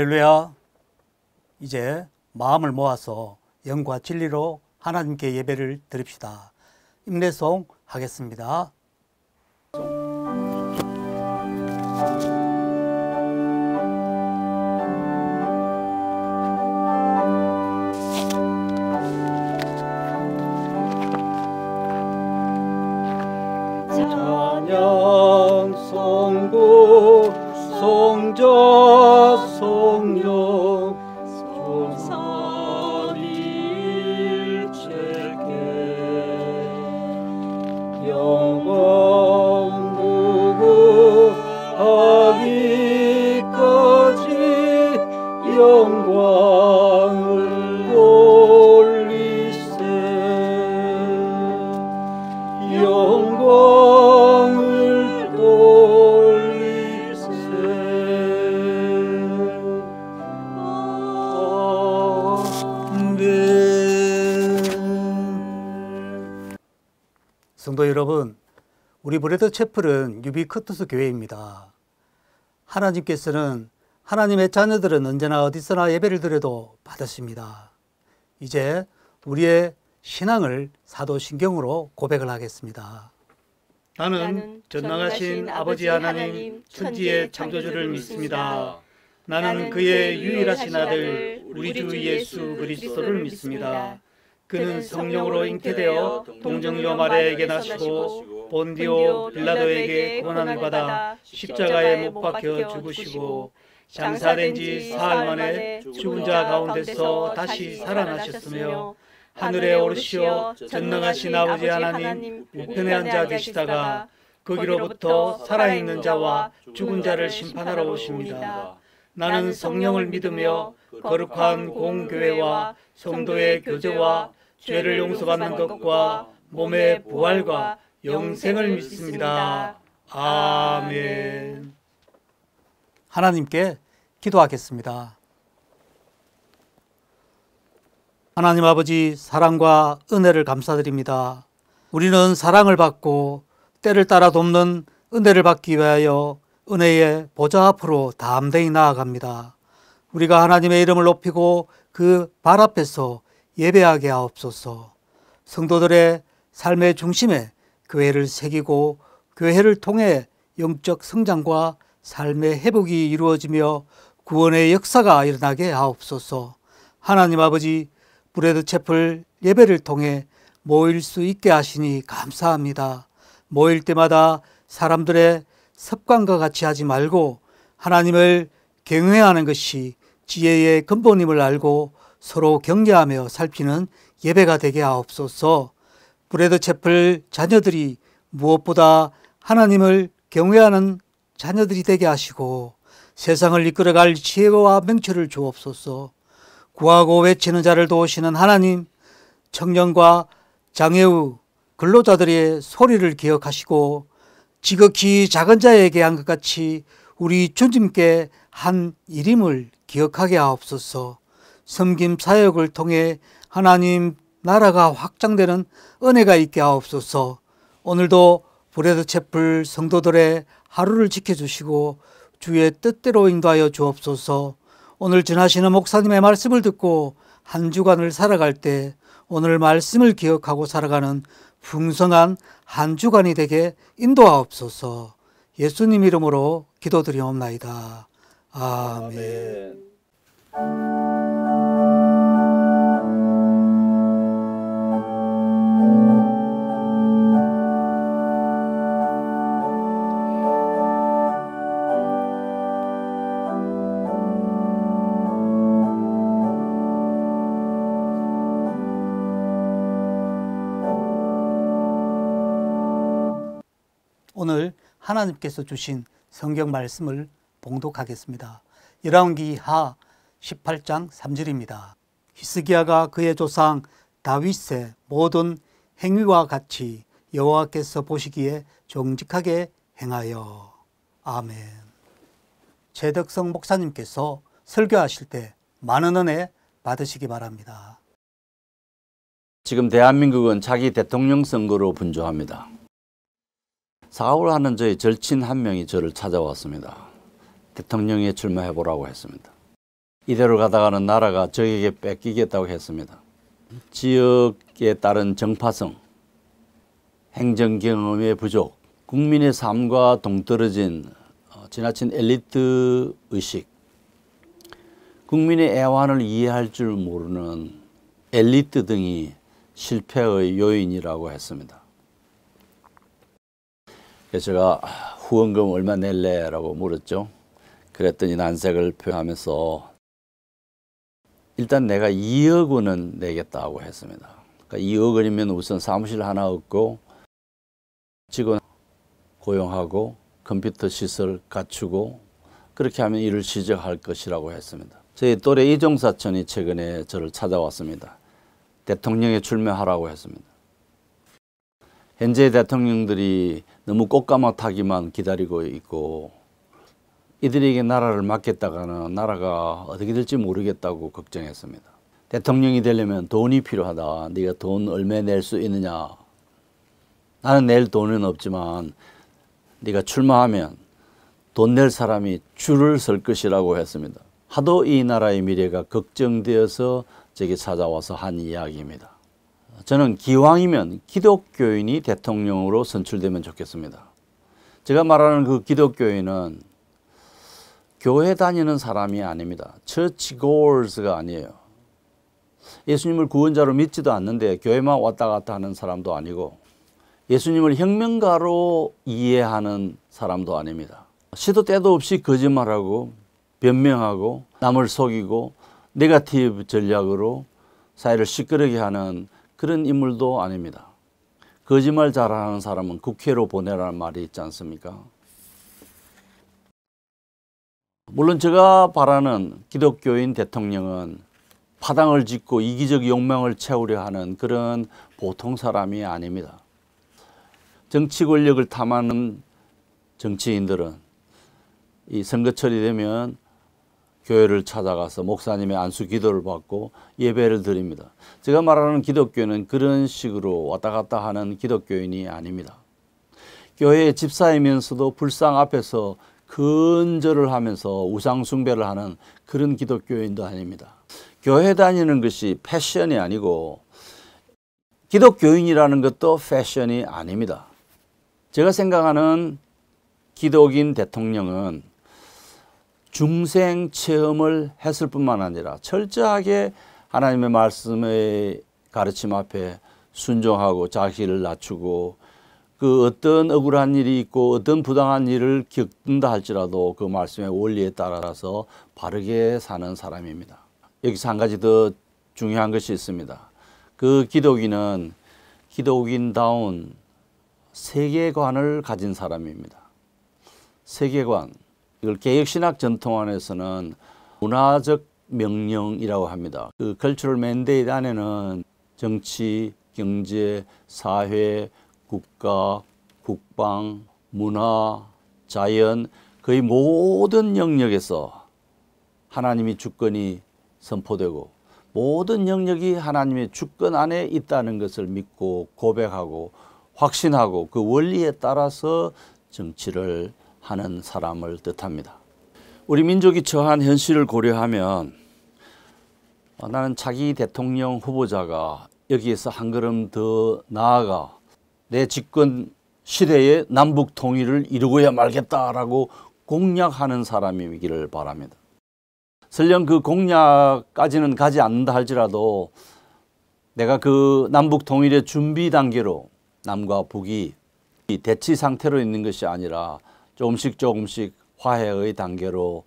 할렐루야. 이제 마음을 모아서 영과 진리로 하나님께 예배를 드립시다. 임내송 하겠습니다. 찬양 송구 송저 송영 조선일체계 영광 무궁하기까지 영광을 돌리세 영광을 돌리세. 성도 여러분, 우리 브레드 채플은 유비커투스 교회입니다. 하나님께서는 하나님의 자녀들은 언제나 어디서나 예배를 드려도 받으십니다. 이제 우리의 신앙을 사도신경으로 고백을 하겠습니다. 나는 전능하신 아버지 하나님 천지의 창조주를 믿습니다. 나는 그의 유일하신 아들 우리 주 예수 그리스도를 믿습니다. 그는 성령으로 잉태되어 동정녀 마리아에게 나시고 본디오 빌라도에게 고난을 받아 십자가에 못 박혀 죽으시고 장사된 지 사흘 만에 죽은 자 가운데서 다시 살아나셨으며 하늘에 오르시어 전능하신 아버지 하나님 우편에 앉아 계시다가 거기로부터 살아있는 자와 죽은 자를 심판하러 오십니다. 나는 성령을 믿으며 거룩한 공교회와 성도의 교제와 죄를 용서받는 것과 몸의 부활과 영생을 믿습니다. 아멘. 하나님께 기도하겠습니다. 하나님 아버지, 사랑과 은혜를 감사드립니다. 우리는 사랑을 받고 때를 따라 돕는 은혜를 받기 위하여 은혜의 보좌 앞으로 담대히 나아갑니다. 우리가 하나님의 이름을 높이고 그 발 앞에서 예배하게 하옵소서. 성도들의 삶의 중심에 교회를 새기고 교회를 통해 영적 성장과 삶의 회복이 이루어지며 구원의 역사가 일어나게 하옵소서. 하나님 아버지, 브레드 채플 예배를 통해 모일 수 있게 하시니 감사합니다. 모일 때마다 사람들의 습관과 같이 하지 말고 하나님을 경외하는 것이 지혜의 근본임을 알고 서로 격려하며 살피는 예배가 되게 하옵소서. 브레드 채플 자녀들이 무엇보다 하나님을 경외하는 자녀들이 되게 하시고 세상을 이끌어갈 지혜와 명철을 주옵소서. 구하고 외치는 자를 도우시는 하나님, 청년과 장애우 근로자들의 소리를 기억하시고 지극히 작은 자에게 한 것 같이 우리 주님께 한 일임을 기억하게 하옵소서. 섬김 사역을 통해 하나님 나라가 확장되는 은혜가 있게 하옵소서. 오늘도 브레드 채플 성도들의 하루를 지켜주시고 주의 뜻대로 인도하여 주옵소서. 오늘 전하시는 목사님의 말씀을 듣고 한 주간을 살아갈 때 오늘 말씀을 기억하고 살아가는 풍성한 한 주간이 되게 인도하옵소서. 예수님 이름으로 기도드리옵나이다. 아멘. 오늘 하나님께서 주신 성경 말씀을 봉독하겠습니다. 열왕기하 18장 3절입니다. 히스기야가 그의 조상 다윗의 모든 행위와 같이 여호와께서 보시기에 정직하게 행하여. 아멘. 최덕성 목사님께서 설교하실 때 많은 은혜 받으시기 바랍니다. 지금 대한민국은 자기 대통령 선거로 분주합니다. 사업을 하는 저희 절친 한 명이 저를 찾아왔습니다. 대통령에 출마해보라고 했습니다. 이대로 가다가는 나라가 적에게 뺏기겠다고 했습니다. 지역에 따른 정파성, 행정 경험의 부족, 국민의 삶과 동떨어진 지나친 엘리트 의식, 국민의 애환을 이해할 줄 모르는 엘리트 등이 실패의 요인이라고 했습니다. 그래서 제가 후원금 얼마 낼래? 라고 물었죠. 그랬더니 난색을 표하면서 일단 내가 2억 원은 내겠다고 했습니다. 그러니까 2억 원이면 우선 사무실 하나 얻고 직원 고용하고 컴퓨터 시설 갖추고 그렇게 하면 일을 시작할 것이라고 했습니다. 저희 또래 이종 사촌이 최근에 저를 찾아왔습니다. 대통령에 출마하라고 했습니다. 현재 대통령들이 너무 꽃가마타기만 기다리고 있고 이들에게 나라를 맡겼다가는 나라가 어떻게 될지 모르겠다고 걱정했습니다. 대통령이 되려면 돈이 필요하다. 네가 돈 얼마 낼 수 있느냐. 나는 낼 돈은 없지만 네가 출마하면 돈 낼 사람이 줄을 설 것이라고 했습니다. 하도 이 나라의 미래가 걱정되어서 제게 찾아와서 한 이야기입니다. 저는 기왕이면 기독교인이 대통령으로 선출되면 좋겠습니다. 제가 말하는 그 기독교인은 교회 다니는 사람이 아닙니다. 처치고어스가 아니에요. 예수님을 구원자로 믿지도 않는데 교회만 왔다 갔다 하는 사람도 아니고 예수님을 혁명가로 이해하는 사람도 아닙니다. 시도 때도 없이 거짓말하고 변명하고 남을 속이고 네거티브 전략으로 사회를 시끄럽게 하는 그런 인물도 아닙니다. 거짓말 잘하는 사람은 국회로 보내라는 말이 있지 않습니까? 물론 제가 바라는 기독교인 대통령은 파당을 짓고 이기적 욕망을 채우려 하는 그런 보통 사람이 아닙니다. 정치 권력을 탐하는 정치인들은 이 선거철이 되면 교회를 찾아가서 목사님의 안수 기도를 받고 예배를 드립니다. 제가 말하는 기독교는 그런 식으로 왔다 갔다 하는 기독교인이 아닙니다. 교회의 집사이면서도 불상 앞에서 근절을 하면서 우상 숭배를 하는 그런 기독교인도 아닙니다. 교회 다니는 것이 패션이 아니고 기독교인이라는 것도 패션이 아닙니다. 제가 생각하는 기독인 대통령은 중생 체험을 했을 뿐만 아니라 철저하게 하나님의 말씀의 가르침 앞에 순종하고 자기를 낮추고 그 어떤 억울한 일이 있고 어떤 부당한 일을 겪는다 할지라도 그 말씀의 원리에 따라서 바르게 사는 사람입니다. 여기서 한 가지 더 중요한 것이 있습니다. 그 기독인은 기독인다운 세계관을 가진 사람입니다. 세계관. 이걸 개혁신학 전통 안에서는 문화적 명령이라고 합니다. 그 cultural mandate 안에는 정치, 경제, 사회, 국가, 국방, 문화, 자연 거의 모든 영역에서 하나님의 주권이 선포되고 모든 영역이 하나님의 주권 안에 있다는 것을 믿고 고백하고 확신하고 그 원리에 따라서 정치를 하는 사람을 뜻합니다. 우리 민족이 처한 현실을 고려하면 나는 차기 대통령 후보자가 여기에서 한 걸음 더 나아가 내 집권 시대에 남북 통일을 이루고야 말겠다라고 공약하는 사람이기를 바랍니다. 설령 그 공약까지는 가지 않는다 할지라도 내가 그 남북 통일의 준비 단계로 남과 북이 대치 상태로 있는 것이 아니라 조금씩 화해의 단계로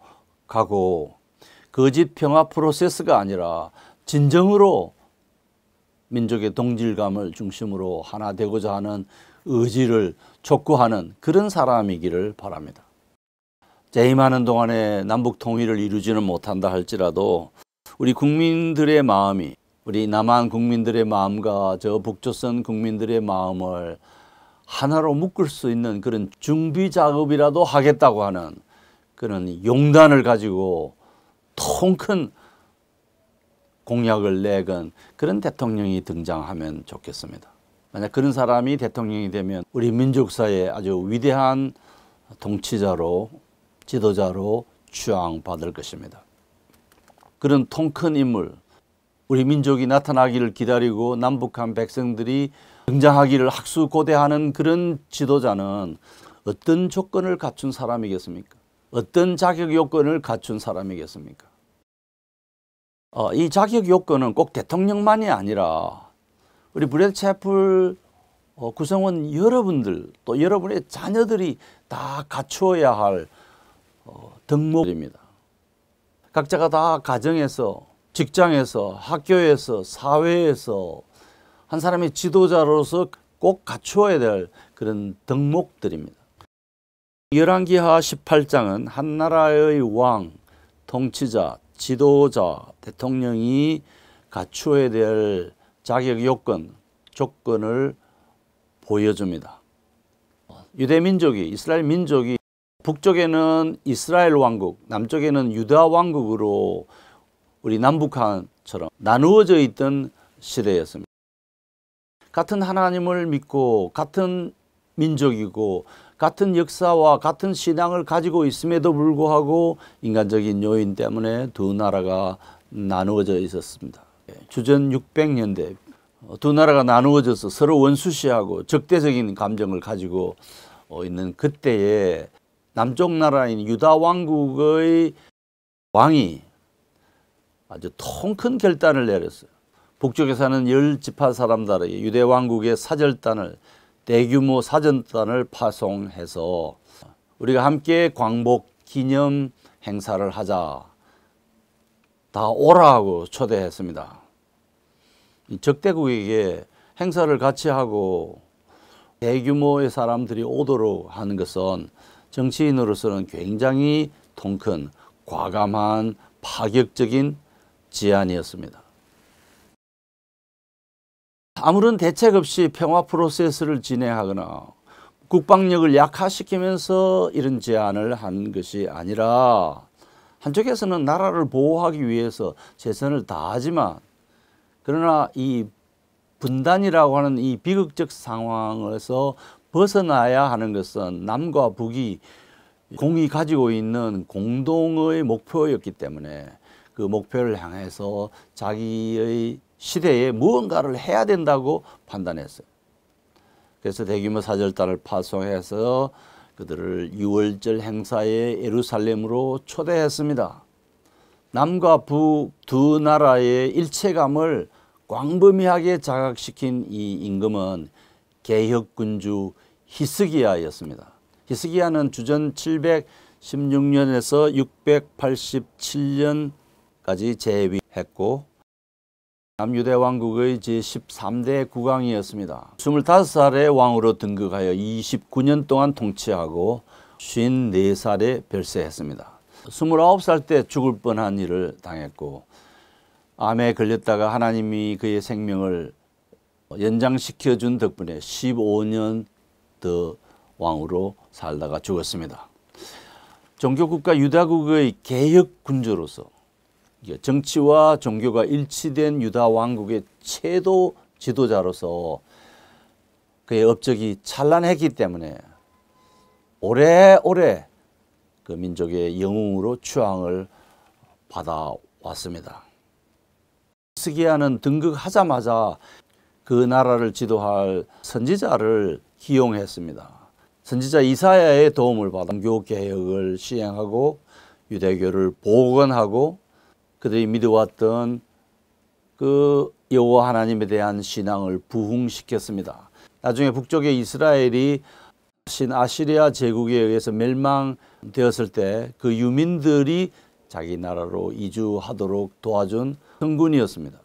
가고 거짓 평화 프로세스가 아니라 진정으로 민족의 동질감을 중심으로 하나 되고자 하는 의지를 촉구하는 그런 사람이기를 바랍니다. 재임하는 동안에 남북 통일을 이루지는 못한다 할지라도 우리 국민들의 마음이 우리 남한 국민들의 마음과 저 북조선 국민들의 마음을 하나로 묶을 수 있는 그런 준비 작업이라도 하겠다고 하는 그런 용단을 가지고 통큰 공약을 내건 그런 대통령이 등장하면 좋겠습니다. 만약 그런 사람이 대통령이 되면 우리 민족사의 아주 위대한 통치자로 지도자로 추앙받을 것입니다. 그런 통 큰 인물, 우리 민족이 나타나기를 기다리고 남북한 백성들이 등장하기를 학수고대하는 그런 지도자는 어떤 조건을 갖춘 사람이겠습니까? 어떤 자격 요건을 갖춘 사람이겠습니까? 이 자격 요건은 꼭 대통령만이 아니라 우리 브래드 채플 구성원 여러분들 또 여러분의 자녀들이 다 갖추어야 할 덕목입니다. 각자가 다 가정에서, 직장에서, 학교에서, 사회에서 한 사람의 지도자로서 꼭 갖추어야 될 그런 덕목들입니다. 열왕기하 18장은 한 나라의 왕, 통치자, 지도자, 대통령이 갖추어야 될 자격 요건, 조건을 보여줍니다. 유대 민족이, 이스라엘 민족이 북쪽에는 이스라엘 왕국, 남쪽에는 유다 왕국으로 우리 남북한처럼 나누어져 있던 시대였습니다. 같은 하나님을 믿고 같은 민족이고 같은 역사와 같은 신앙을 가지고 있음에도 불구하고 인간적인 요인 때문에 두 나라가 나누어져 있었습니다. 주전 600년대 두 나라가 나누어져서 서로 원수시하고 적대적인 감정을 가지고 있는 그때에 남쪽 나라인 유다 왕국의 왕이 아주 통 큰 결단을 내렸어요. 북쪽에 사는 10지파 사람들에게 유대 왕국의 사절단을 대규모 사전단을 파송해서 우리가 함께 광복 기념 행사를 하자. 다 오라고 초대했습니다. 이 적대국에게 행사를 같이 하고 대규모의 사람들이 오도록 하는 것은 정치인으로서는 굉장히 통큰 과감한 파격적인 제안이었습니다. 아무런 대책 없이 평화 프로세스를 진행하거나 국방력을 약화시키면서 이런 제안을 한 것이 아니라 한쪽에서는 나라를 보호하기 위해서 최선을 다하지만 그러나 이 분단이라고 하는 이 비극적 상황에서 벗어나야 하는 것은 남과 북이 공이 가지고 있는 공동의 목표였기 때문에 그 목표를 향해서 자기의 시대에 무언가를 해야 된다고 판단했어요. 그래서 대규모 사절단을 파송해서 그들을 6월절 행사에 예루살렘으로 초대했습니다. 남과 북 두 나라의 일체감을 광범위하게 자각시킨 이 임금은 개혁군주 히스기야였습니다. 히스기야는 주전 716년에서 687년까지 재위했고 남유대 왕국의 제13대 국왕이었습니다. 25살에 왕으로 등극하여 29년 동안 통치하고 54살에 별세했습니다. 29살 때 죽을 뻔한 일을 당했고 암에 걸렸다가 하나님이 그의 생명을 연장시켜 준 덕분에 15년 더 왕으로 살다가 죽었습니다. 종교국가 유다국의 개혁군주로서 정치와 종교가 일치된 유다 왕국의 최도 지도자로서 그의 업적이 찬란했기 때문에 오래오래 그 민족의 영웅으로 추앙을 받아왔습니다. 히스기야는 등극하자마자 그 나라를 지도할 선지자를 기용했습니다. 선지자 이사야의 도움을 받아 종교 개혁을 시행하고 유대교를 복원하고 그들이 믿어왔던 그 여호와 하나님에 대한 신앙을 부흥시켰습니다. 나중에 북쪽의 이스라엘이 신아시리아 제국에 의해서 멸망되었을 때 그 유민들이 자기 나라로 이주하도록 도와준 성군이었습니다.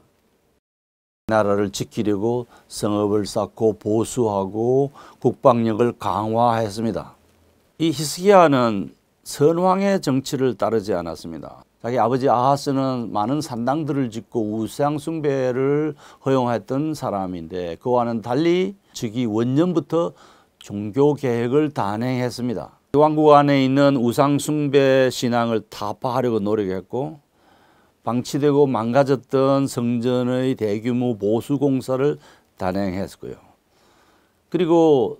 나라를 지키려고 성읍을 쌓고 보수하고 국방력을 강화했습니다. 이 히스기야는 선왕의 정치를 따르지 않았습니다. 자기 아버지 아하스는 많은 산당들을 짓고 우상 숭배를 허용했던 사람인데 그와는 달리 즉위 원년부터 종교 개혁을 단행했습니다. 왕국 안에 있는 우상 숭배 신앙을 타파하려고 노력했고 방치되고 망가졌던 성전의 대규모 보수 공사를 단행했고요. 그리고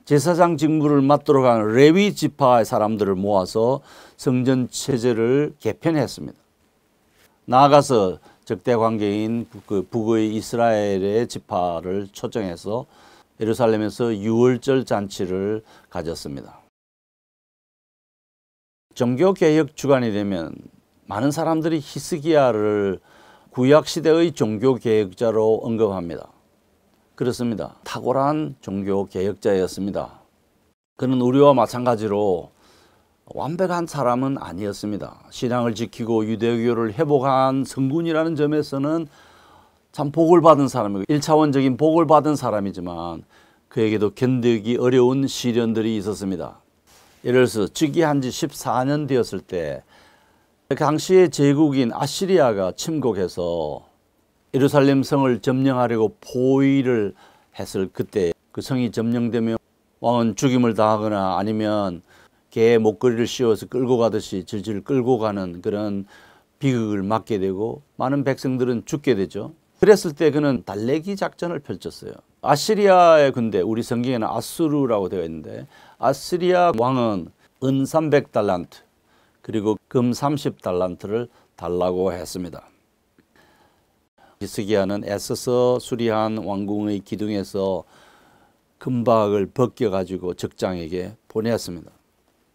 제사장 직무를 맡도록 하는 레위 지파의 사람들을 모아서 성전 체제를 개편했습니다. 나아가서 적대 관계인 그 북의 이스라엘의 지파를 초청해서 예루살렘에서 유월절 잔치를 가졌습니다. 종교개혁 주간이 되면 많은 사람들이 히스기야를 구약시대의 종교개혁자로 언급합니다. 그렇습니다. 탁월한 종교개혁자였습니다. 그는 우리와 마찬가지로 완벽한 사람은 아니었습니다. 신앙을 지키고 유대교를 회복한 성군이라는 점에서는 참 복을 받은 사람이고 1차원적인 복을 받은 사람이지만 그에게도 견디기 어려운 시련들이 있었습니다. 예를 들어서 즉위한 지 14년 되었을 때 당시의 제국인 아시리아가 침공해서 예루살렘 성을 점령하려고 포위를 했을 그때 그 성이 점령되면 왕은 죽임을 당하거나 아니면 개의 목걸이를 씌워서 끌고 가듯이 질질 끌고 가는 그런 비극을 맞게 되고 많은 백성들은 죽게 되죠. 그랬을 때 그는 달래기 작전을 펼쳤어요. 아시리아의 군대, 우리 성경에는 아수르라고 되어 있는데 아시리아 왕은 은 300달란트 그리고 금 30달란트를 달라고 했습니다. 히스기야는 애써서 수리한 왕궁의 기둥에서 금박을 벗겨가지고 적장에게 보냈습니다.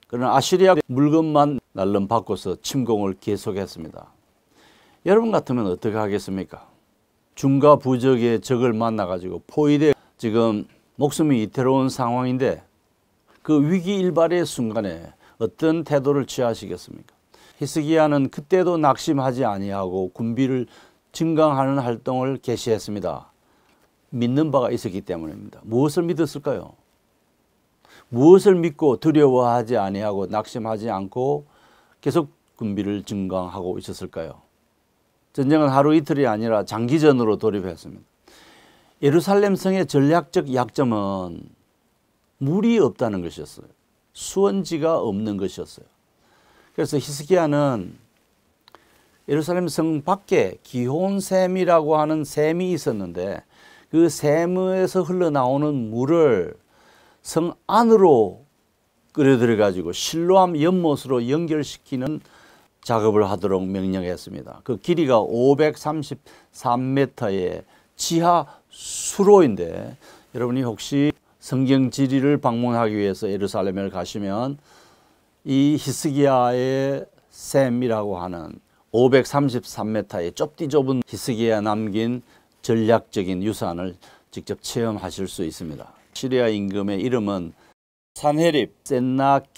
그러나 아시리아 물건만 날름 바꿔서 침공을 계속했습니다. 여러분 같으면 어떻게 하겠습니까? 중과 부적의 적을 만나가지고 포위돼 지금 목숨이 위태로운 상황인데 그 위기 일발의 순간에 어떤 태도를 취하시겠습니까? 히스기야는 그때도 낙심하지 아니하고 군비를 증강하는 활동을 개시했습니다. 믿는 바가 있었기 때문입니다. 무엇을 믿었을까요? 무엇을 믿고 두려워하지 아니하고 낙심하지 않고 계속 군비를 증강하고 있었을까요? 전쟁은 하루 이틀이 아니라 장기전으로 돌입했습니다. 예루살렘 성의 전략적 약점은 물이 없다는 것이었어요. 수원지가 없는 것이었어요. 그래서 히스기야는 예루살렘 성 밖에 기혼샘이라고 하는 샘이 있었는데 그 샘에서 흘러나오는 물을 성 안으로 끌어들여 가지고 실로암 연못으로 연결시키는 작업을 하도록 명령했습니다. 그 길이가 533m의 지하 수로인데 여러분이 혹시 성경 지리를 방문하기 위해서 예루살렘을 가시면 이 히스기야의 샘이라고 하는 533m의 좁디 좁은 히스기야 남긴 전략적인 유산을 직접 체험하실 수 있습니다. 시리아 임금의 이름은 산헤립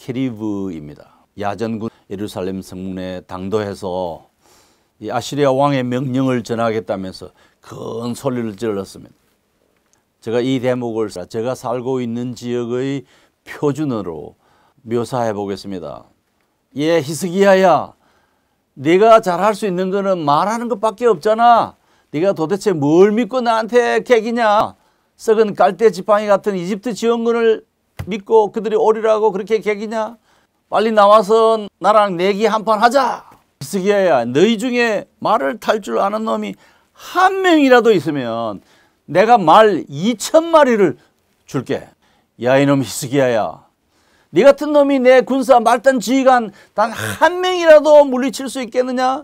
센나케리브입니다. 야전군 예루살렘 성문에 당도해서 이 아시리아 왕의 명령을 전하겠다면서 큰 소리를 질렀습니다. 제가 이 대목을 제가 살고 있는 지역의 표준어로 묘사해 보겠습니다. 예, 히스기야야, 네가 잘할 수 있는 거는 말하는 것밖에 없잖아. 네가 도대체 뭘 믿고 나한테 개기냐? 썩은 갈대 지팡이 같은 이집트 지원군을 믿고 그들이 오리라고 그렇게 개기냐? 빨리 나와서 나랑 내기 한판 하자. 히스기야야, 너희 중에 말을 탈 줄 아는 놈이 한 명이라도 있으면 내가 말 2,000마리를 줄게. 야, 이놈 히스기야야, 네 같은 놈이 내 군사 말단 지휘관 단 한 명이라도 물리칠 수 있겠느냐?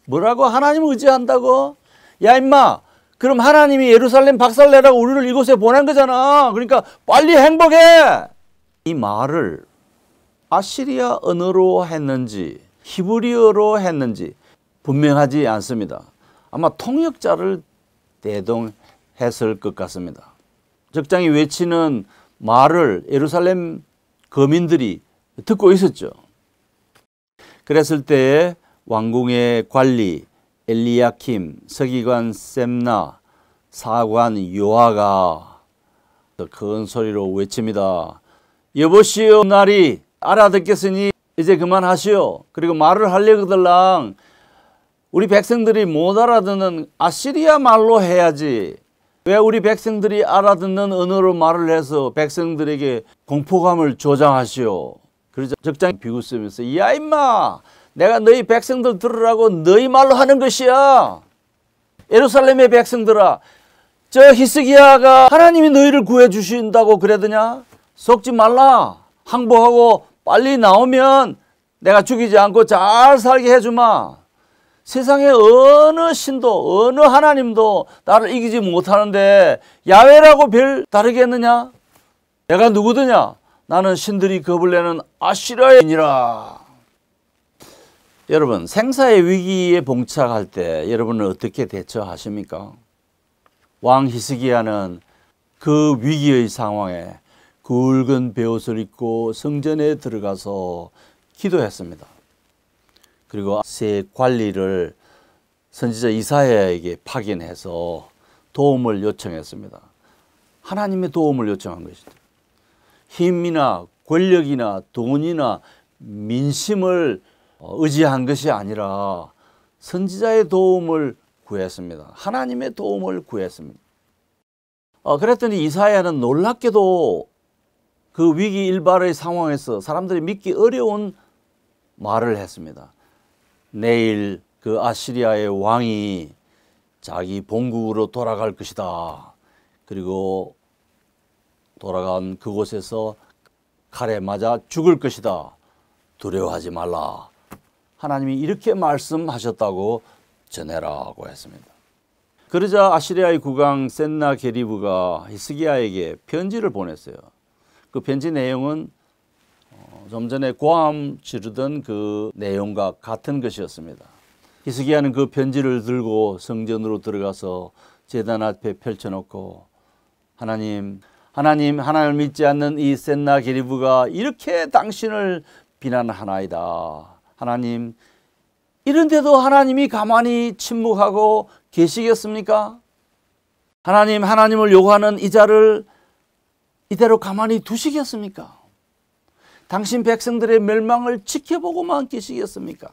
뭐라고? 하나님을 의지한다고? 야, 임마, 그럼 하나님이 예루살렘 박살내라고 우리를 이곳에 보낸 거잖아. 그러니까 빨리 행복해. 이 말을 아시리아 언어로 했는지 히브리어로 했는지 분명하지 않습니다. 아마 통역자를 대동했을 것 같습니다. 적장이 외치는 말을 예루살렘 거민들이 듣고 있었죠. 그랬을 때 왕궁의 관리 엘리야킴, 서기관 셈나, 사관 요아가 큰 소리로 외칩니다. 여보시오, 나리 알아듣겠으니 이제 그만하시오. 그리고 말을 하려거들랑 우리 백성들이 못 알아듣는 아시리아 말로 해야지. 왜 우리 백성들이 알아듣는 언어로 말을 해서 백성들에게 공포감을 조장하시오. 그러자 적장이 비웃으면서 야, 임마, 내가 너희 백성들 들으라고 너희 말로 하는 것이야. 예루살렘의 백성들아, 저 히스기야가 하나님이 너희를 구해 주신다고 그러더냐? 속지 말라. 항복하고 빨리 나오면 내가 죽이지 않고 잘 살게 해주마. 세상에 어느 신도 어느 하나님도 나를 이기지 못하는데 야훼라고 별 다르겠느냐? 내가 누구더냐? 나는 신들이 겁을 내는 아시라이니라. 여러분, 생사의 위기에 봉착할 때 여러분은 어떻게 대처하십니까? 왕 히스기야는 그 위기의 상황에 굵은 베옷을 입고 성전에 들어가서 기도했습니다. 그리고 새 관리를 선지자 이사야에게 파견해서 도움을 요청했습니다. 하나님의 도움을 요청한 것이죠. 힘이나 권력이나 돈이나 민심을 의지한 것이 아니라 선지자의 도움을 구했습니다. 하나님의 도움을 구했습니다. 그랬더니 이사야는 놀랍게도 그 위기 일발의 상황에서 사람들이 믿기 어려운 말을 했습니다. 내일 그 아시리아의 왕이 자기 본국으로 돌아갈 것이다. 그리고 돌아간 그곳에서 칼에 맞아 죽을 것이다. 두려워하지 말라. 하나님이 이렇게 말씀하셨다고 전해라고 했습니다. 그러자 아시리아의 국왕 센나게리브가 히스기야에게 편지를 보냈어요. 그 편지 내용은 좀 전에 고함 지르던 그 내용과 같은 것이었습니다. 히스기야는 그 편지를 들고 성전으로 들어가서 제단 앞에 펼쳐놓고 하나님을 믿지 않는 이 센나게리브가 이렇게 당신을 비난하나이다. 하나님, 이런데도 하나님이 가만히 침묵하고 계시겠습니까? 하나님을 요구하는 이 자를 이대로 가만히 두시겠습니까? 당신 백성들의 멸망을 지켜보고만 계시겠습니까?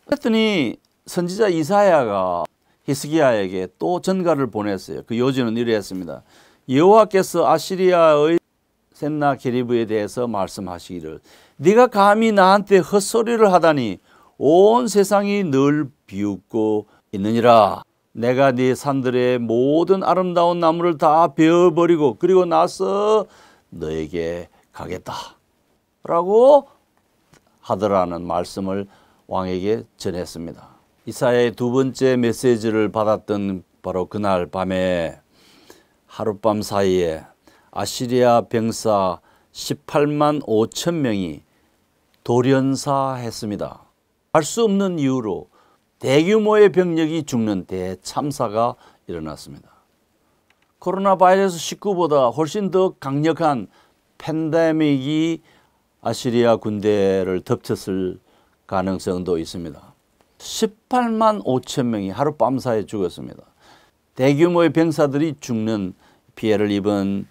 그랬더니 선지자 이사야가 히스기야에게 또 전가를 보냈어요. 그 요지는 이랬습니다. 여호와께서 아시리아의 센나게리브에 대해서 말씀하시기를 네가 감히 나한테 헛소리를 하다니 온 세상이 널 비웃고 있느니라. 내가 네 산들의 모든 아름다운 나무를 다 베어버리고 그리고 나서 너에게 가겠다 라고 하더라는 말씀을 왕에게 전했습니다. 이사야의 두 번째 메시지를 받았던 바로 그날 밤에 하룻밤 사이에 아시리아 병사 18만 5천 명이 돌연사했습니다. 알 수 없는 이유로 대규모의 병력이 죽는 대참사가 일어났습니다. 코로나 바이러스 19보다 훨씬 더 강력한 팬데믹이 아시리아 군대를 덮쳤을 가능성도 있습니다. 18만 5천 명이 하룻밤 사이에 죽었습니다. 대규모의 병사들이 죽는 피해를 입은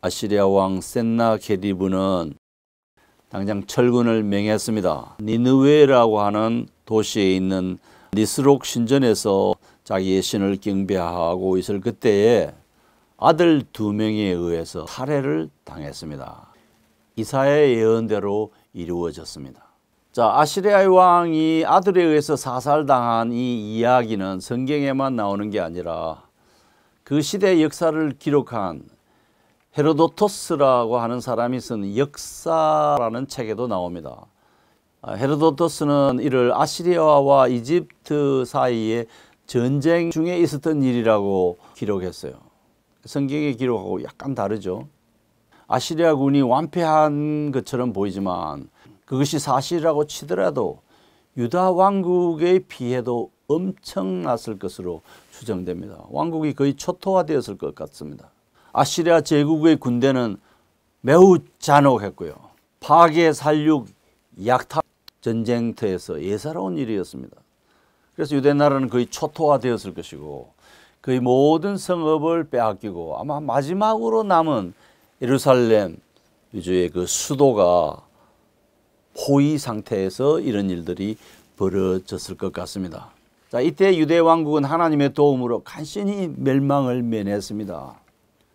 아시리아 왕 센나게리브는 당장 철군을 명했습니다. 니느웨라고 하는 도시에 있는 니스록 신전에서 자기의 신을 경배하고 있을 그때에 아들 2명에 의해서 살해를 당했습니다. 이사야의 예언대로 이루어졌습니다. 자, 아시리아의 왕이 아들에 의해서 사살당한 이 이야기는 성경에만 나오는 게 아니라 그 시대의 역사를 기록한 헤로도토스라고 하는 사람이 쓴 역사라는 책에도 나옵니다. 헤로도토스는 이를 아시리아와 이집트 사이에 전쟁 중에 있었던 일이라고 기록했어요. 성경의 기록하고 약간 다르죠. 아시리아군이 완패한 것처럼 보이지만 그것이 사실이라고 치더라도 유다 왕국의 피해도 엄청났을 것으로 추정됩니다. 왕국이 거의 초토화되었을 것 같습니다. 아시리아 제국의 군대는 매우 잔혹했고요. 파괴, 살육, 약탈 전쟁터에서 예사로운 일이었습니다. 그래서 유대 나라는 거의 초토화되었을 것이고 거의 모든 성읍을 빼앗기고 아마 마지막으로 남은 예루살렘 위주의 그 수도가 포위 상태에서 이런 일들이 벌어졌을 것 같습니다. 자, 이때 유대 왕국은 하나님의 도움으로 간신히 멸망을 면했습니다.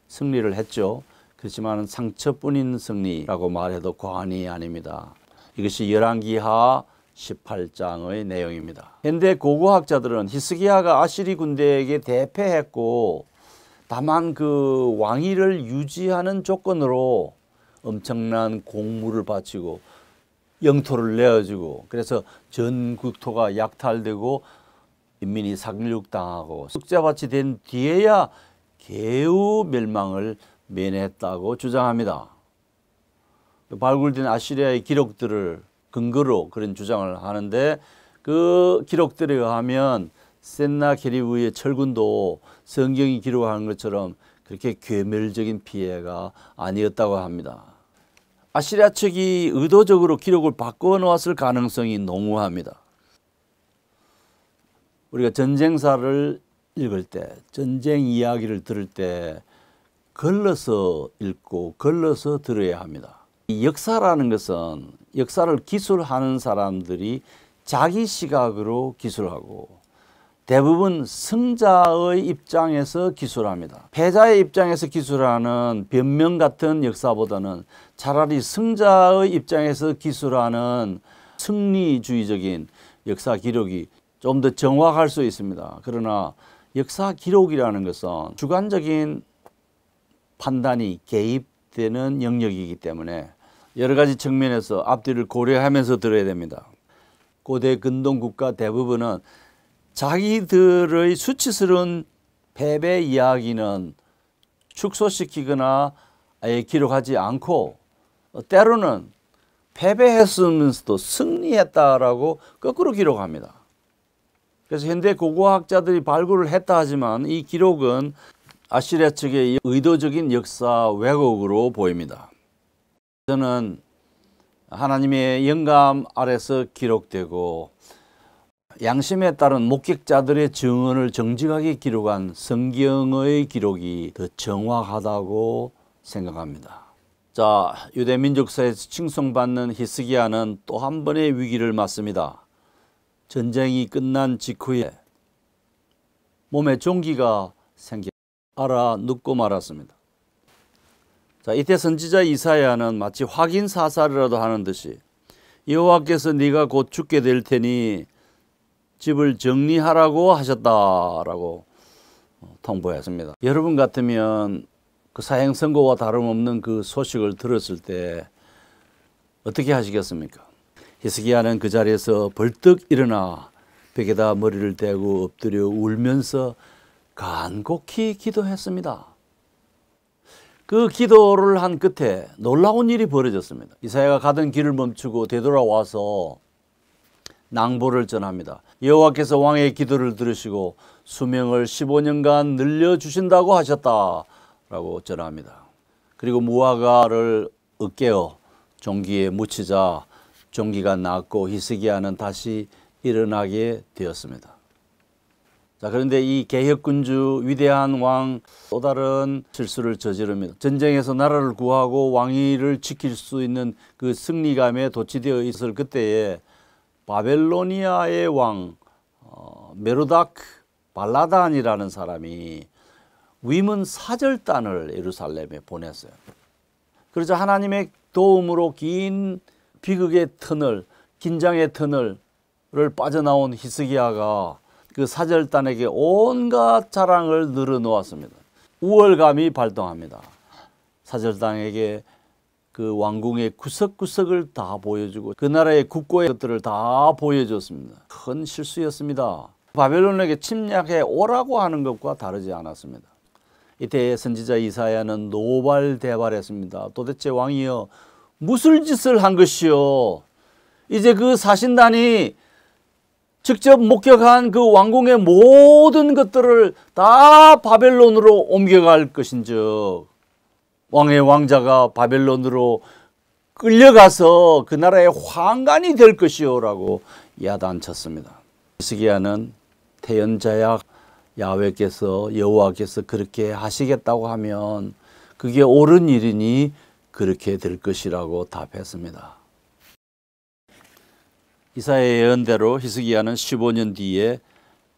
승리를 했죠. 그렇지만 상처뿐인 승리라고 말해도 과언이 아닙니다. 이것이 열왕기하 18장의 내용입니다. 현대 고고학자들은 히스기야가 아시리 군대에게 대패했고 다만 그 왕위를 유지하는 조건으로 엄청난 공물을 바치고 영토를 내어주고, 그래서 전 국토가 약탈되고 인민이 상륙당하고 쑥자밭이 된 뒤에야 개우 멸망을 면했다고 주장합니다. 발굴된 아시리아의 기록들을 근거로 그런 주장을 하는데, 그 기록들에 의하면 센나케리브의 철군도 성경이 기록하는 것처럼 그렇게 괴멸적인 피해가 아니었다고 합니다. 아시리아 측이 의도적으로 기록을 바꿔 놓았을 가능성이 농후합니다. 우리가 전쟁사를 읽을 때, 전쟁 이야기를 들을 때 걸러서 읽고 걸러서 들어야 합니다. 이 역사라는 것은 역사를 기술하는 사람들이 자기 시각으로 기술하고 대부분 승자의 입장에서 기술합니다. 패자의 입장에서 기술하는 변명 같은 역사보다는 차라리 승자의 입장에서 기술하는 승리주의적인 역사 기록이 좀 더 정확할 수 있습니다. 그러나 역사 기록이라는 것은 주관적인 판단이 개입되는 영역이기 때문에 여러 가지 측면에서 앞뒤를 고려하면서 들어야 됩니다. 고대 근동 국가 대부분은 자기들의 수치스러운 패배 이야기는 축소시키거나 아예 기록하지 않고, 때로는 패배했으면서도 승리했다라고 거꾸로 기록합니다. 그래서 현대 고고학자들이 발굴을 했다 하지만 이 기록은 아시리아 측의 의도적인 역사 왜곡으로 보입니다. 저는 하나님의 영감 아래서 기록되고 양심에 따른 목격자들의 증언을 정직하게 기록한 성경의 기록이 더 정확하다고 생각합니다. 자, 유대 민족사에서 칭송받는 히스기야는 또 한 번의 위기를 맞습니다. 전쟁이 끝난 직후에 몸에 종기가 생겨 알아 눕고 말았습니다. 자, 이때 선지자 이사야는 마치 확인 사살이라도 하는 듯이 여호와께서 네가 곧 죽게 될 테니 집을 정리하라고 하셨다라고 통보했습니다. 여러분 같으면 그 사형 선고와 다름없는 그 소식을 들었을 때 어떻게 하시겠습니까? 히스기야는 그 자리에서 벌떡 일어나 벽에다 머리를 대고 엎드려 울면서 간곡히 기도했습니다. 그 기도를 한 끝에 놀라운 일이 벌어졌습니다. 이사야가 가던 길을 멈추고 되돌아와서 낭보를 전합니다. 여호와께서 왕의 기도를 들으시고 수명을 15년간 늘려주신다고 하셨다라고 전합니다. 그리고 무화과를 으깨어 종기에 묻히자 종기가 낫고 히스기야는 다시 일어나게 되었습니다. 자, 그런데 이 개혁군주 위대한 왕 또 다른 실수를 저지릅니다. 전쟁에서 나라를 구하고 왕위를 지킬 수 있는 그 승리감에 도취되어 있을 그때에 바벨로니아의 왕 메로다크 발라단이라는 사람이 위문 사절단을 예루살렘에 보냈어요. 그러자 하나님의 도움으로 긴 비극의 터널, 긴장의 터널을 빠져나온 히스기야가 그 사절단에게 온갖 자랑을 늘어놓았습니다. 우월감이 발동합니다. 사절단에게 그 왕궁의 구석구석을 다 보여주고 그 나라의 국고의 것들을 다 보여줬습니다. 큰 실수였습니다. 바벨론에게 침략해 오라고 하는 것과 다르지 않았습니다. 이때 선지자 이사야는 노발대발했습니다. 도대체 왕이여 무슨 짓을 한 것이요? 이제 그 사신단이 직접 목격한 그 왕궁의 모든 것들을 다 바벨론으로 옮겨갈 것인즉 왕의 왕자가 바벨론으로 끌려가서 그 나라의 황관이 될 것이요라고 야단쳤습니다. 히스기야는 태연자약 야훼께서 여호와께서 그렇게 하시겠다고 하면 그게 옳은 일이니 그렇게 될 것이라고 답했습니다. 이사야의 예언대로 히스기야는 15년 뒤에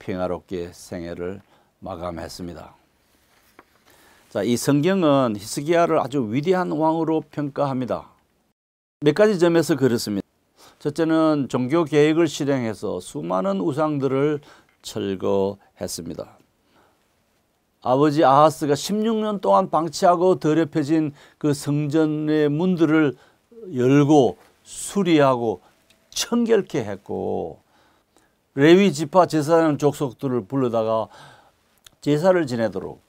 평화롭게 생애를 마감했습니다. 자, 이 성경은 히스기야를 아주 위대한 왕으로 평가합니다. 몇 가지 점에서 그렇습니다. 첫째는 종교 계획을 실행해서 수많은 우상들을 철거했습니다. 아버지 아하스가 16년 동안 방치하고 더럽혀진 그 성전의 문들을 열고 수리하고 청결케 했고, 레위 지파 제사장 족속들을 불러다가 제사를 지내도록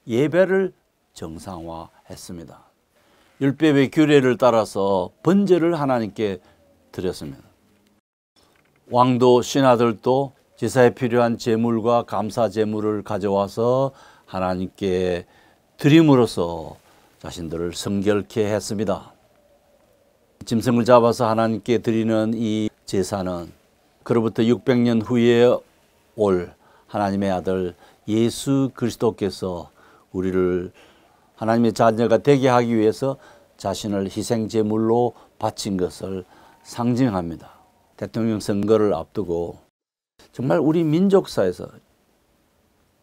예배를 정상화했습니다. 율법의 규례를 따라서 번제를 하나님께 드렸습니다. 왕도 신하들도 제사에 필요한 제물과 감사 제물을 가져와서 하나님께 드림으로써 자신들을 성결케 했습니다. 짐승을 잡아서 하나님께 드리는 이 제사는 그로부터 600년 후에 올 하나님의 아들 예수 그리스도께서 우리를 하나님의 자녀가 되게 하기 위해서 자신을 희생 제물로 바친 것을 상징합니다. 대통령 선거를 앞두고 정말 우리 민족사에서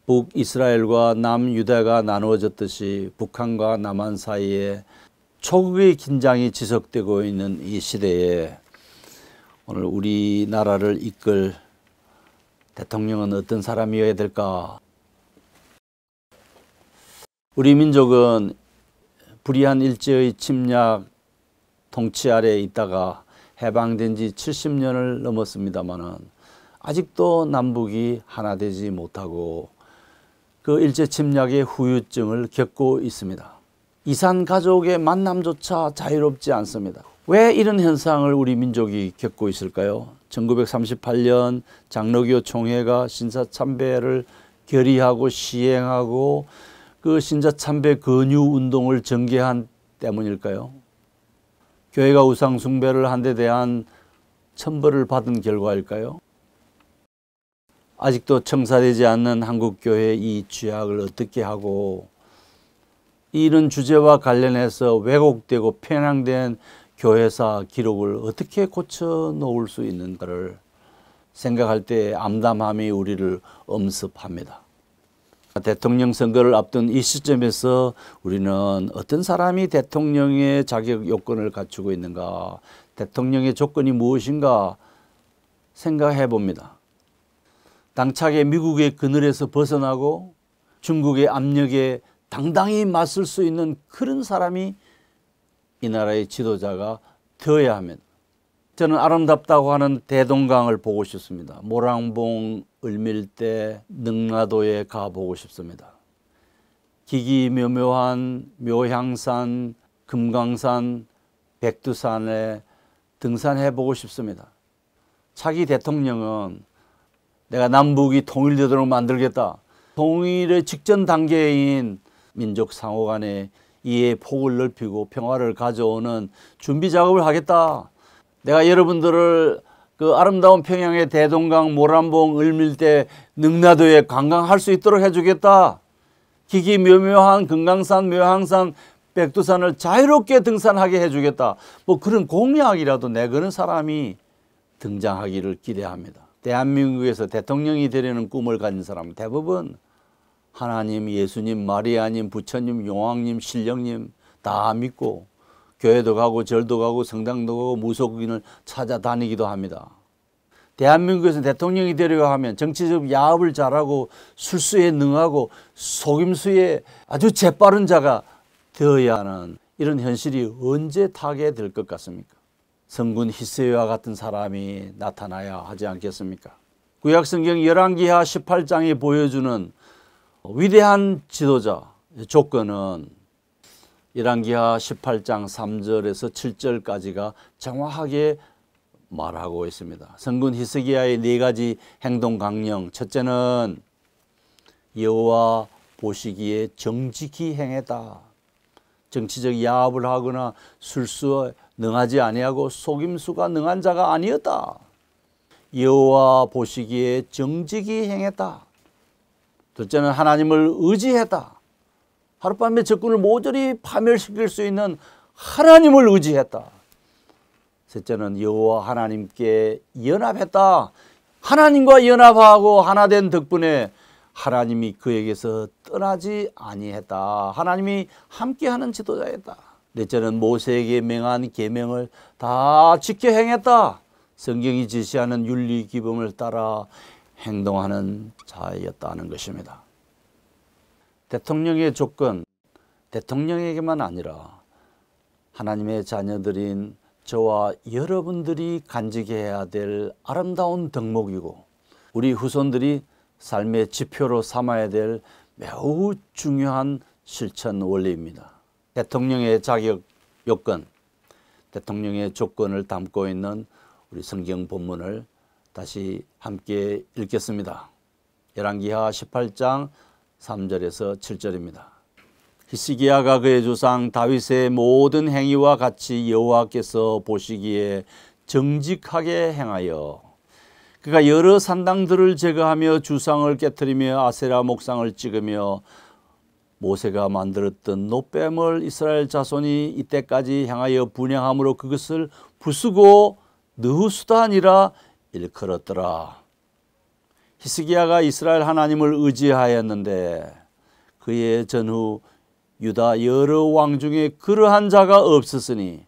북이스라엘과 남유다가 나누어졌듯이 북한과 남한 사이에 초극의 긴장이 지속되고 있는 이 시대에 오늘 우리나라를 이끌 대통령은 어떤 사람이어야 될까? 우리 민족은 불의한 일제의 침략 통치 아래에 있다가 해방된 지 70년을 넘었습니다마는 아직도 남북이 하나 되지 못하고 그 일제 침략의 후유증을 겪고 있습니다. 이산 가족의 만남조차 자유롭지 않습니다. 왜 이런 현상을 우리 민족이 겪고 있을까요? 1938년 장로교 총회가 신사참배를 결의하고 시행하고 그 신사참배 권유 운동을 전개한 때문일까요? 교회가 우상 숭배를 한 데 대한 천벌을 받은 결과일까요? 아직도 청사되지 않는 한국교회의 이 죄악을 어떻게 하고 이런 주제와 관련해서 왜곡되고 편향된 교회사 기록을 어떻게 고쳐 놓을 수 있는가를 생각할 때 암담함이 우리를 엄습합니다. 대통령 선거를 앞둔 이 시점에서 우리는 어떤 사람이 대통령의 자격 요건을 갖추고 있는가, 대통령의 조건이 무엇인가 생각해 봅니다. 당차게 미국의 그늘에서 벗어나고 중국의 압력에 당당히 맞설 수 있는 그런 사람이 이 나라의 지도자가 되어야 합니다. 저는 아름답다고 하는 대동강을 보고 싶습니다. 모랑봉, 을밀대, 능라도에 가보고 싶습니다. 기기묘묘한 묘향산, 금강산, 백두산에 등산해 보고 싶습니다. 차기 대통령은 내가 남북이 통일되도록 만들겠다. 통일의 직전 단계인 민족 상호 간의 이해의 폭을 넓히고 평화를 가져오는 준비 작업을 하겠다. 내가 여러분들을 그 아름다운 평양의 대동강, 모란봉, 을밀대, 능라도에 관광할 수 있도록 해주겠다. 기기묘묘한 금강산, 묘향산, 백두산을 자유롭게 등산하게 해주겠다. 뭐 그런 공약이라도 내거는 사람이 등장하기를 기대합니다. 대한민국에서 대통령이 되려는 꿈을 가진 사람은 대부분 하나님, 예수님, 마리아님, 부처님, 용왕님, 신령님 다 믿고 교회도 가고 절도 가고 성당도 가고 무속인을 찾아다니기도 합니다. 대한민국에서 대통령이 되려고 하면 정치적 야합을 잘하고 술수에 능하고 속임수에 아주 재빠른 자가 되어야 하는 이런 현실이 언제 타게 될 것 같습니까? 성군 히스기야와 같은 사람이 나타나야 하지 않겠습니까? 구약성경 열왕기하 18장이 보여주는 위대한 지도자 조건은 열왕기하 18장 3절에서 7절까지가 정확하게 말하고 있습니다. 성군 히스기야의 4가지 행동 강령. 첫째는 여호와 보시기에 정직히 행했다. 정치적 야합을 하거나 술수에 능하지 아니하고 속임수가 능한 자가 아니었다. 여호와 보시기에 정직히 행했다. 둘째는 하나님을 의지했다. 하룻밤에 적군을 모조리 파멸시킬 수 있는 하나님을 의지했다. 셋째는 여호와 하나님께 연합했다. 하나님과 연합하고 하나 된 덕분에 하나님이 그에게서 떠나지 아니했다. 하나님이 함께하는 지도자였다. 넷째는 모세에게 명한 계명을 다 지켜 행했다. 성경이 제시하는 윤리 기범을 따라 행동하는 자였다는 것입니다. 대통령의 조건, 대통령에게만 아니라 하나님의 자녀들인 저와 여러분들이 간직해야 될 아름다운 덕목이고 우리 후손들이 삶의 지표로 삼아야 될 매우 중요한 실천 원리입니다. 대통령의 자격 요건, 대통령의 조건을 담고 있는 우리 성경 본문을 다시 함께 읽겠습니다. 열왕기하 18장 3절에서 7절입니다. 히스기야가 그의 조상 다윗의 모든 행위와 같이 여호와께서 보시기에 정직하게 행하여 그가 여러 산당들을 제거하며 주상을 깨뜨리며 아세라 목상을 찍으며 모세가 만들었던 놋뱀을 이스라엘 자손이 이때까지 향하여 분향함으로 그것을 부수고 느후수다 아니라 일컬었더라. 히스기야가 이스라엘 하나님을 의지하였는데 그의 전후 유다 여러 왕 중에 그러한 자가 없었으니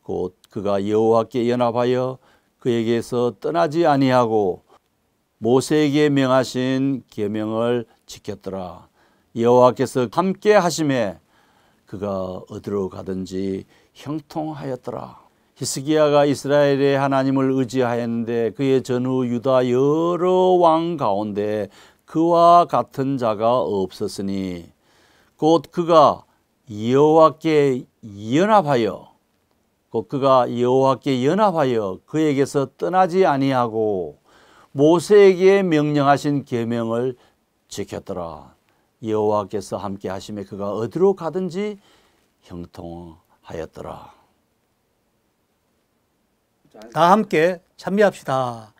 곧 그가 여호와께 연합하여 그에게서 떠나지 아니하고 모세에게 명하신 계명을 지켰더라. 여호와께서 함께 하심에 그가 어디로 가든지 형통하였더라. 히스기야가 이스라엘의 하나님을 의지하였는데 그의 전후 유다 여러 왕 가운데 그와 같은 자가 없었으니 곧 그가 여호와께 연합하여 그에게서 떠나지 아니하고 모세에게 명령하신 계명을 지켰더라. 여호와께서 함께 하심에 그가 어디로 가든지 형통하였더라. 다 함께 찬미합시다.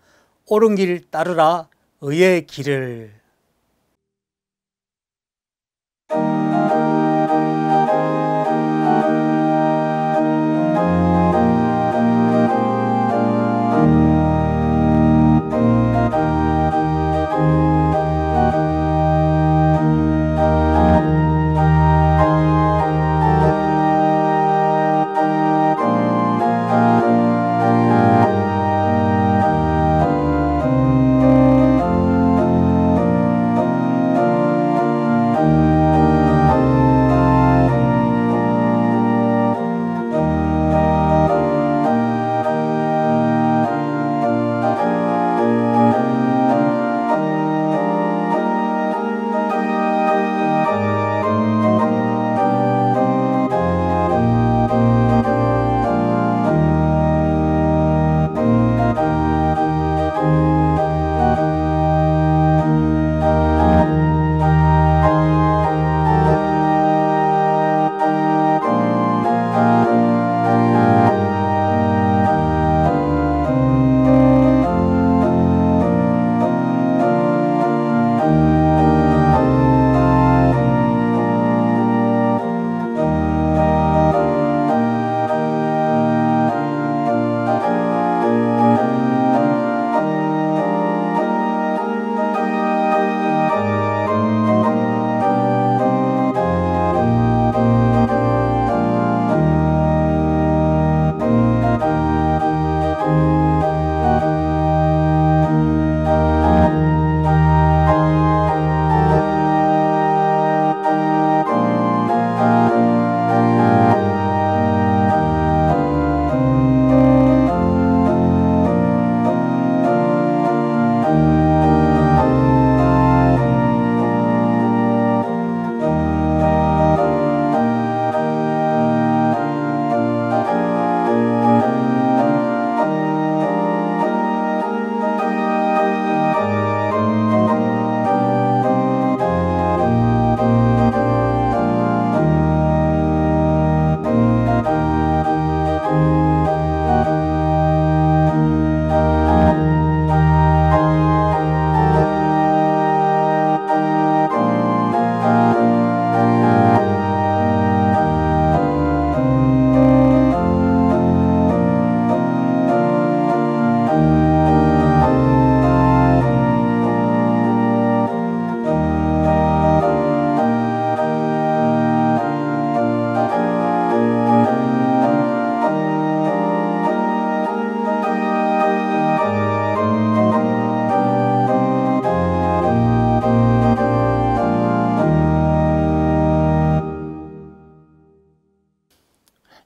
옳은 길 따르라 의의 길을.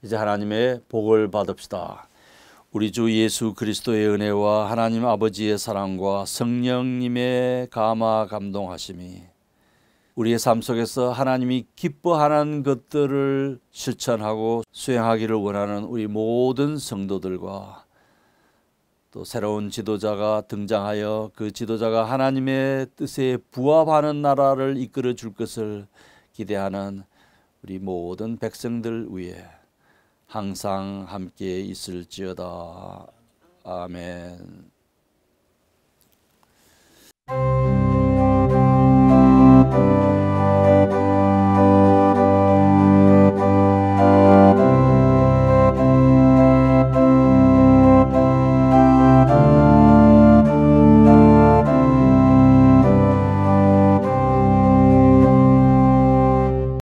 이제 하나님의 복을 받읍시다. 우리 주 예수 그리스도의 은혜와 하나님 아버지의 사랑과 성령님의 감화 감동하심이 우리의 삶 속에서 하나님이 기뻐하는 것들을 실천하고 수행하기를 원하는 우리 모든 성도들과 또 새로운 지도자가 등장하여 그 지도자가 하나님의 뜻에 부합하는 나라를 이끌어 줄 것을 기대하는 우리 모든 백성들 위에 항상 함께 있을지어다. 아멘.